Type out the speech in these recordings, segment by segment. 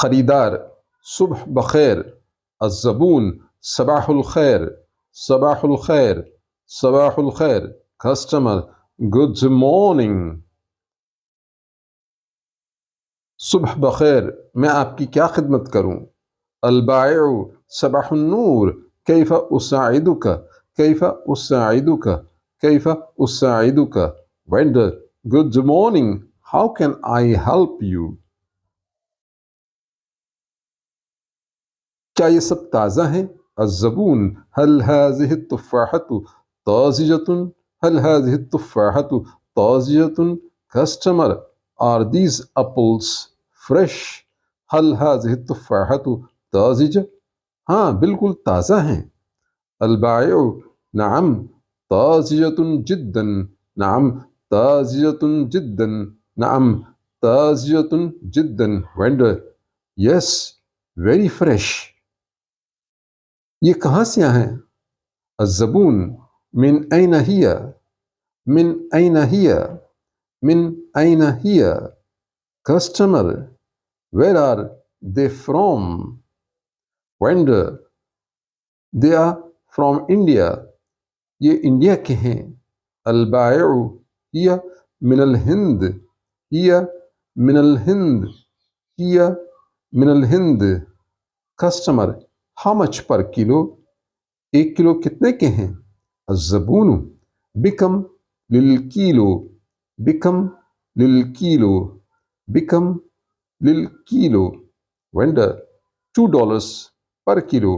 خریدار صبح بخیر، الزبون صباح الخیر، صباح الخیر، صباح الخیر، کسٹمر گڈ مارننگ، صبح بخیر، میں آپ کی کیا خدمت کروں؟ البائع صباح النور، کیف اساعدک، کیف اساعدک، کیف اساعدک، vendor good morning, how can I help you? کیا یہ سب تازہ ہیں؟ الزبون هل هذه التفاحة طازجة؟ هل هذه التفاحة طازجة؟ Customer, are these apples fresh؟ هل هذه التفاحة طازجة؟ ہاں بالکل تازہ ہیں۔ البائع نعم طازجة جدا، نعم طازجة جدا، نعم طازجة جدا، Vendor yes very fresh۔ یہ کہاں سے آئے ہیں؟ الزبون من أين هي؟ من أين هي؟ من أين هي؟ Customer where are they from؟ Vendor they are from India، یہ انڈیا کے ہیں۔ البائع هي من الهند، هي من الهند، هي من الهند۔ Customer how much per kilo؟ ایک کلو کتنے کے ہیں؟ الزبون بکم للکیلو، بکم للکیلو، بکم للکیلو، وینڈر $2 پر کلو،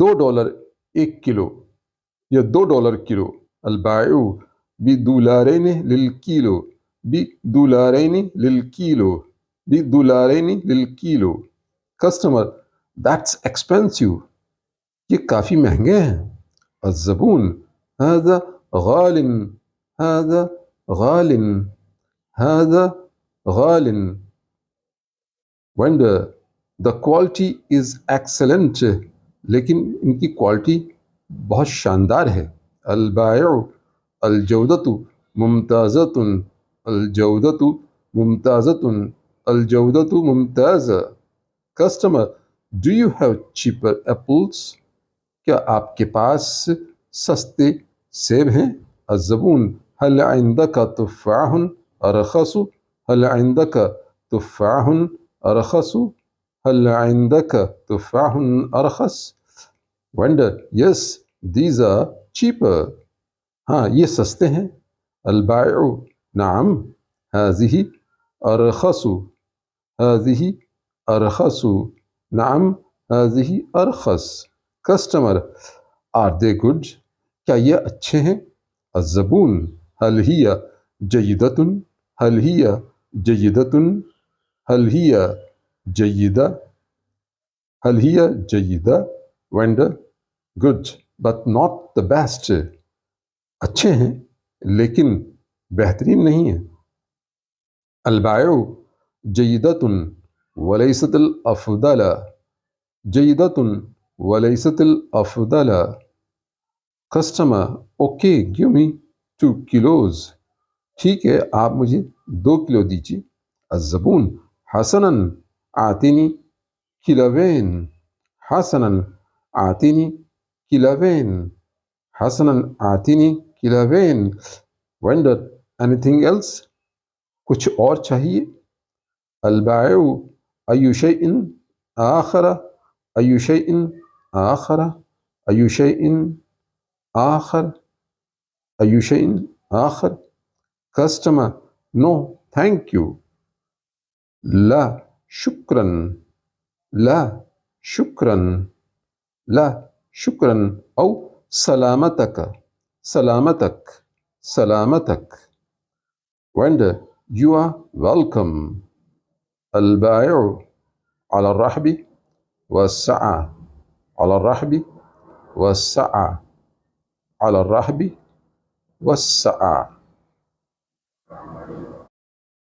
$2 ایک کلو یا $2 کلو۔ البائع بدولارین للکیلو، بدولارین للکیلو، بدولارین للکیلو۔ کسٹمر that's expensive، یہ کافی مہنگے ہیں۔ الزبون هذا غال، هذا غال، هذا غال، vendor the quality is excellent، لیکن ان کی کوالٹی بہت شاندار ہے۔ البائع الجودۃ ممتازۃ، الجودۃ ممتازۃ، الجودۃ ممتازہ۔ Customer do you have cheaper apples؟ کیا آپ کے پاس سستے سیب ہیں؟ الزبون هل عندك تفاح أرخص؟ هل عندك تفاح أرخص؟ هل عندك تفاح أرخص؟ Vendor yes these are cheaper، ہاں یہ سستے ہیں۔ البائع نعم هذه أرخص، هذه أرخص، نعم هذه أرخص۔ Customer are they good؟ کیا یہ اچھے ہیں؟ الزبون هل هي جيدة، هل هي جيدة، هل هي جيدة، هل هي جيدة، Vendor good but not the best، اچھے ہیں لیکن بہترین نہیں ہیں۔ البائع جيدة وليست الأفضل، جيدة وليست الأفضل۔ Customer okay give me 2 kilos، ٹھیک ہے آپ مجھے 2 کلو دیجیے۔ الزبون حسنا آتنی کلوین، حسنا آتنی کلوین، حسنا آتنی کلوین، وینڈر anything else؟ کچھ اور چاہیے؟ البائع أي شيء آخر، أي شيء آخر، أي شيء آخر، أي شيء آخر۔ Customer no thank you، لا شکرا، لا شکرا، لا شکرا، أو سلامتك، سلامتك، سلامتك، Vendor you are welcome۔ البائع على الرحب والسعة، على الرحب والسعة، على الرحب والسعة۔